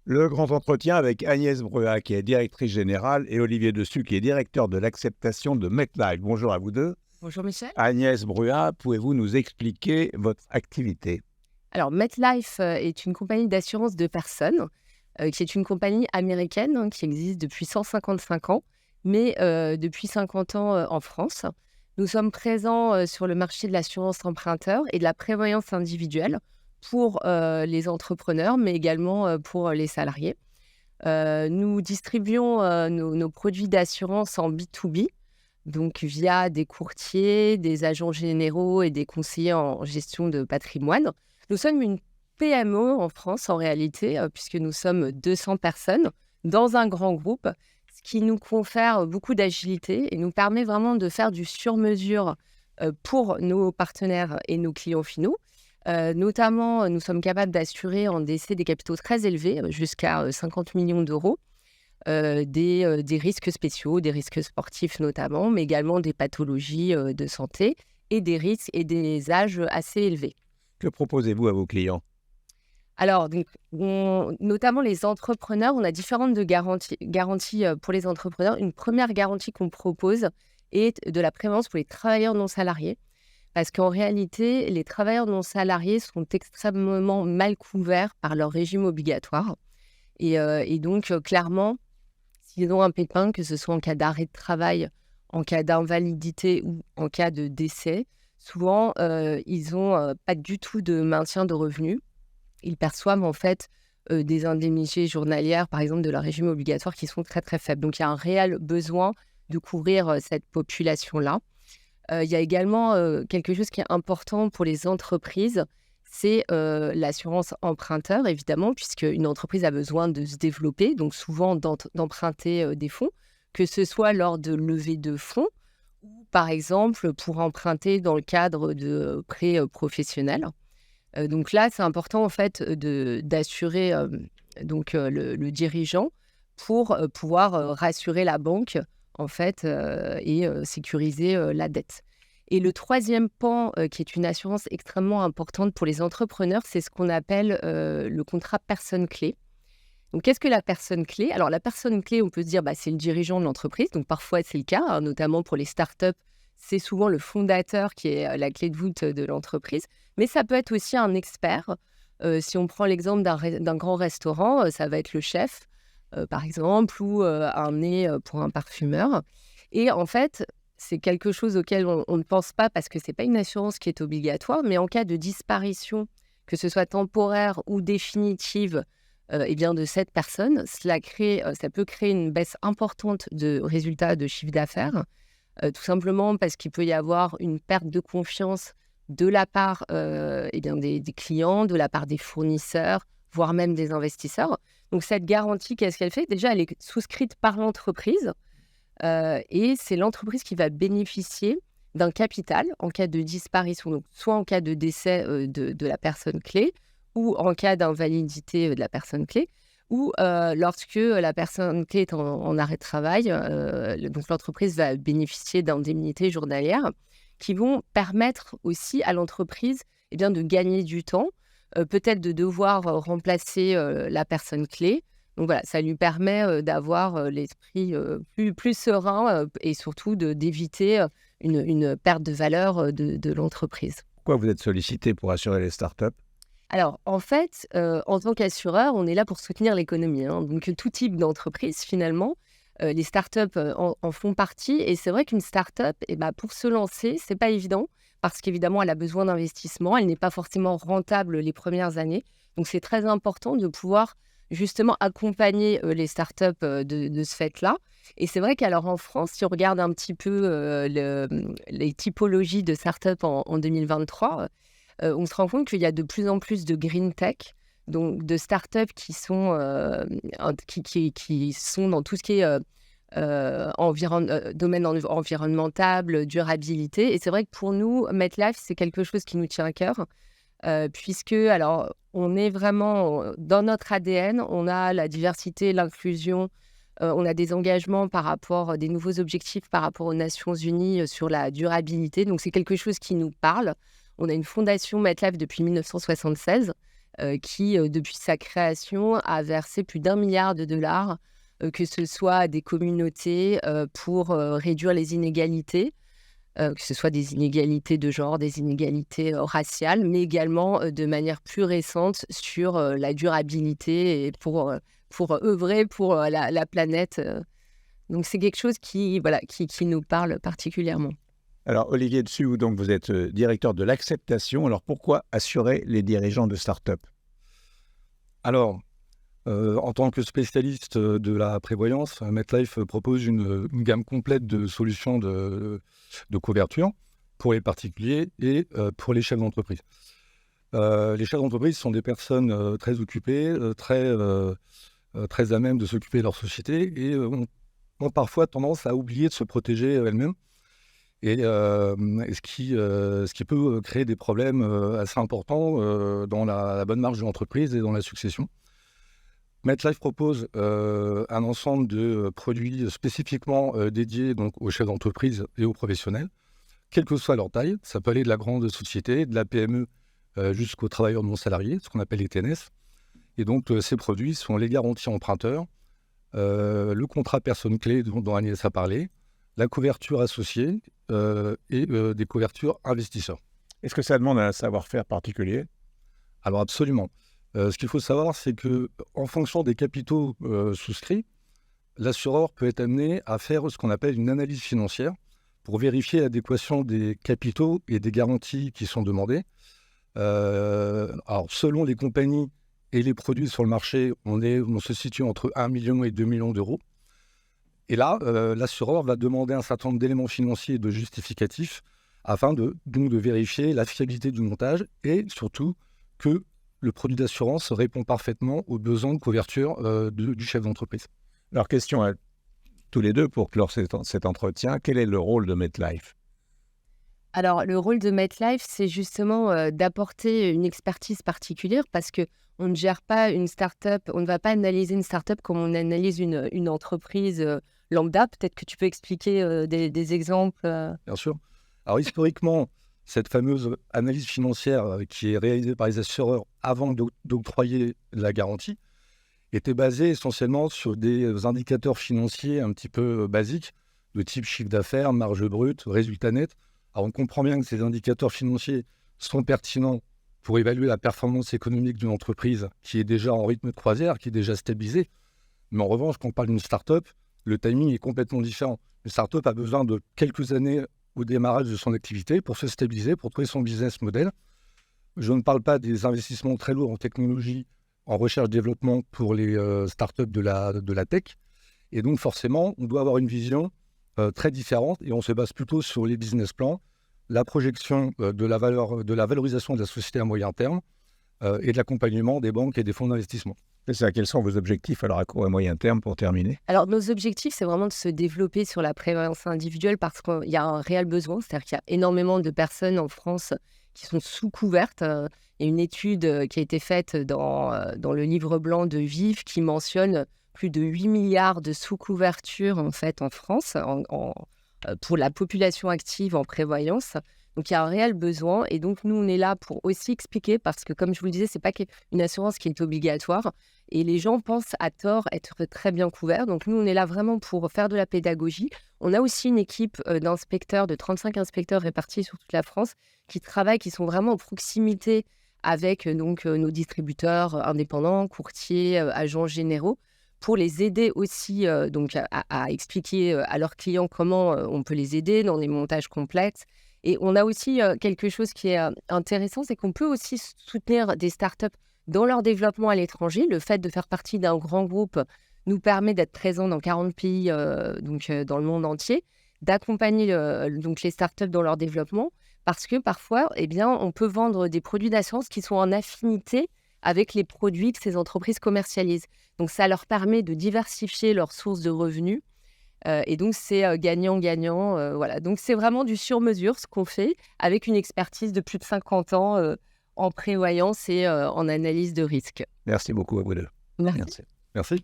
Le grand entretien avec Agnès Breuat, qui est directrice générale, et Olivier Dessus, qui est directeur de l'acceptation de MetLife. Bonjour à vous deux. Bonjour Michel. Agnès Breuat, pouvez-vous nous expliquer votre activité? Alors MetLife est une compagnie d'assurance de personnes, qui est une compagnie américaine qui existe depuis 155 ans, mais depuis 50 ans en France. Nous sommes présents sur le marché de l'assurance emprunteur et de la prévoyance individuelle pour les entrepreneurs, mais également pour les salariés. Nous distribuons nos produits d'assurance en B2B, donc via des courtiers, des agents généraux et des conseillers en gestion de patrimoine. Nous sommes une PME en France en réalité, puisque nous sommes 200 personnes dans un grand groupe, ce qui nous confère beaucoup d'agilité et nous permet vraiment de faire du sur-mesure pour nos partenaires et nos clients finaux. Notamment, nous sommes capables d'assurer en décès des capitaux très élevés, jusqu'à 50 millions d'euros, des risques spéciaux, des risques sportifs notamment, mais également des pathologies de santé et des risques et des âges assez élevés. Que proposez-vous à vos clients? Alors, donc, notamment les entrepreneurs, on a différentes garanties pour les entrepreneurs. Une première garantie qu'on propose est de la prévoyance pour les travailleurs non salariés. Parce qu'en réalité, les travailleurs non salariés sont extrêmement mal couverts par leur régime obligatoire. Et donc, clairement, s'ils ont un pépin, que ce soit en cas d'arrêt de travail, en cas d'invalidité ou en cas de décès, souvent, ils n'ont pas du tout de maintien de revenus. Ils perçoivent en fait des indemnités journalières, par exemple, de leur régime obligatoire qui sont très, très faibles. Donc, il y a un réel besoin de couvrir cette population-là. Il y a également quelque chose qui est important pour les entreprises, c'est l'assurance emprunteur, évidemment, puisqu'une entreprise a besoin de se développer, donc souvent d'emprunter des fonds, que ce soit lors de levée de fonds ou, par exemple, pour emprunter dans le cadre de prêts professionnels. Donc là, c'est important, en fait, d'assurer le dirigeant pour pouvoir rassurer la banque, en fait, et sécuriser la dette. Et le troisième pan, qui est une assurance extrêmement importante pour les entrepreneurs, c'est ce qu'on appelle le contrat personne clé. Donc, qu'est-ce que la personne clé? Alors, la personne clé, on peut se dire, c'est le dirigeant de l'entreprise. Donc, parfois, c'est le cas, hein, notamment pour les startups. C'est souvent le fondateur qui est la clé de voûte de l'entreprise. Mais ça peut être aussi un expert. Si on prend l'exemple d'un grand restaurant, ça va être le chef, par exemple, ou un nez pour un parfumeur. Et en fait, c'est quelque chose auquel on ne pense pas parce que ce n'est pas une assurance qui est obligatoire, mais en cas de disparition, que ce soit temporaire ou définitive, de cette personne, ça peut créer une baisse importante de résultats de chiffre d'affaires, tout simplement parce qu'il peut y avoir une perte de confiance de la part des clients, de la part des fournisseurs, voire même des investisseurs. Donc cette garantie, qu'est-ce qu'elle fait? Déjà, elle est souscrite par l'entreprise et c'est l'entreprise qui va bénéficier d'un capital en cas de disparition, donc soit en cas de décès de la personne clé ou en cas d'invalidité de la personne clé, ou lorsque la personne clé est en arrêt de travail, donc l'entreprise va bénéficier d'indemnités journalières qui vont permettre aussi à l'entreprise de gagner du temps, peut-être de devoir remplacer la personne clé. Donc voilà, ça lui permet d'avoir l'esprit plus serein et surtout d'éviter une perte de valeur de l'entreprise. Pourquoi vous êtes sollicité pour assurer les startups? Alors, en fait, en tant qu'assureur, on est là pour soutenir l'économie, hein. Donc, tout type d'entreprise, finalement. Les startups en font partie. Et c'est vrai qu'une startup, pour se lancer, c'est pas évident parce qu'évidemment, elle a besoin d'investissement. Elle n'est pas forcément rentable les premières années. Donc, c'est très important de pouvoir justement accompagner les startups de ce fait-là. Et c'est vrai qu'alors en France, si on regarde un petit peu les typologies de startups en 2023, on se rend compte qu'il y a de plus en plus de green tech, donc de startups qui sont dans tout ce qui est domaine environnemental, durabilité. Et c'est vrai que pour nous, MetLife, c'est quelque chose qui nous tient à cœur, puisque alors on est vraiment dans notre ADN, on a la diversité, l'inclusion. On a des engagements par rapport, des nouveaux objectifs par rapport aux Nations Unies sur la durabilité. Donc, c'est quelque chose qui nous parle. On a une fondation MetLife depuis 1976. qui, depuis sa création, a versé plus d'1 milliard de dollars, que ce soit à des communautés, pour, réduire les inégalités, que ce soit des inégalités de genre, des inégalités, raciales, mais également, de manière plus récente sur, la durabilité et pour œuvrer pour, la planète, donc c'est quelque chose qui, voilà, qui nous parle particulièrement. Alors, Olivier Dessus, donc vous êtes directeur de l'acceptation. Alors, pourquoi assurer les dirigeants de start-up? Alors, en tant que spécialiste de la prévoyance, MetLife propose une gamme complète de solutions de couverture pour les particuliers et pour les chefs d'entreprise. Les chefs d'entreprise sont des personnes très occupées, très à même de s'occuper de leur société et ont parfois tendance à oublier de se protéger elles-mêmes. Et ce qui peut créer des problèmes assez importants dans la bonne marche de l'entreprise et dans la succession. MetLife propose un ensemble de produits spécifiquement dédiés donc, aux chefs d'entreprise et aux professionnels, quelle que soit leur taille. Ça peut aller de la grande société, de la PME jusqu'aux travailleurs non salariés, ce qu'on appelle les TNS. Et donc, ces produits sont les garanties emprunteurs, le contrat personne clé dont Agnès a parlé, la couverture associée et des couvertures investisseurs. Est-ce que ça demande un savoir-faire particulier? Alors absolument. Ce qu'il faut savoir, c'est qu'en fonction des capitaux souscrits, l'assureur peut être amené à faire ce qu'on appelle une analyse financière pour vérifier l'adéquation des capitaux et des garanties qui sont demandées. Alors selon les compagnies et les produits sur le marché, on se situe entre 1 million et 2 millions d'euros. Et là, l'assureur va demander un certain nombre d'éléments financiers et de justificatifs afin de vérifier la fiabilité du montage et surtout que le produit d'assurance répond parfaitement aux besoins de couverture du chef d'entreprise. Alors, question à tous les deux pour clore cet entretien. Quel est le rôle de MetLife? Alors, le rôle de MetLife, c'est justement d'apporter une expertise particulière parce qu'on ne gère pas une start-up, on ne va pas analyser une start-up comme on analyse une entreprise lambda. Peut-être que tu peux expliquer des exemples. Bien sûr. Alors, historiquement, cette fameuse analyse financière qui est réalisée par les assureurs avant d'octroyer la garantie était basée essentiellement sur des indicateurs financiers un petit peu basiques, de type chiffre d'affaires, marge brute, résultat net. Alors, on comprend bien que ces indicateurs financiers sont pertinents pour évaluer la performance économique d'une entreprise qui est déjà en rythme de croisière, qui est déjà stabilisée. Mais en revanche, quand on parle d'une start-up, le timing est complètement différent. Une start-up a besoin de quelques années au démarrage de son activité pour se stabiliser, pour trouver son business model. Je ne parle pas des investissements très lourds en technologie, en recherche-développement pour les startups de la tech. Et donc forcément, on doit avoir une vision très différente et on se base plutôt sur les business plans, la projection de la valorisation de la société à moyen terme et de l'accompagnement des banques et des fonds d'investissement. C'est ça. Quels sont vos objectifs alors à court et moyen terme pour terminer? Alors, nos objectifs, c'est vraiment de se développer sur la prévoyance individuelle parce qu'il y a un réel besoin. C'est-à-dire qu'il y a énormément de personnes en France qui sont sous-couvertes. Il y a une étude qui a été faite dans le livre blanc de VIF qui mentionne plus de 8 milliards de sous-couverture en fait en France pour la population active en prévoyance. Donc, il y a un réel besoin et donc, nous, on est là pour aussi expliquer parce que, comme je vous le disais, ce n'est pas une assurance qui est obligatoire et les gens pensent à tort être très bien couverts. Donc, nous, on est là vraiment pour faire de la pédagogie. On a aussi une équipe d'inspecteurs, de 35 inspecteurs répartis sur toute la France qui travaillent, qui sont vraiment en proximité avec nos distributeurs indépendants, courtiers, agents généraux pour les aider aussi à expliquer à leurs clients comment on peut les aider dans des montages complexes. Et on a aussi quelque chose qui est intéressant, c'est qu'on peut aussi soutenir des startups dans leur développement à l'étranger. Le fait de faire partie d'un grand groupe nous permet d'être présents dans 40 pays dans le monde entier, d'accompagner les startups dans leur développement parce que parfois, on peut vendre des produits d'assurance qui sont en affinité avec les produits que ces entreprises commercialisent. Donc, ça leur permet de diversifier leurs sources de revenus. Et donc, c'est gagnant-gagnant. Voilà. Donc, c'est vraiment du sur-mesure ce qu'on fait avec une expertise de plus de 50 ans en prévoyance et en analyse de risque. Merci beaucoup à vous deux. Merci. Merci.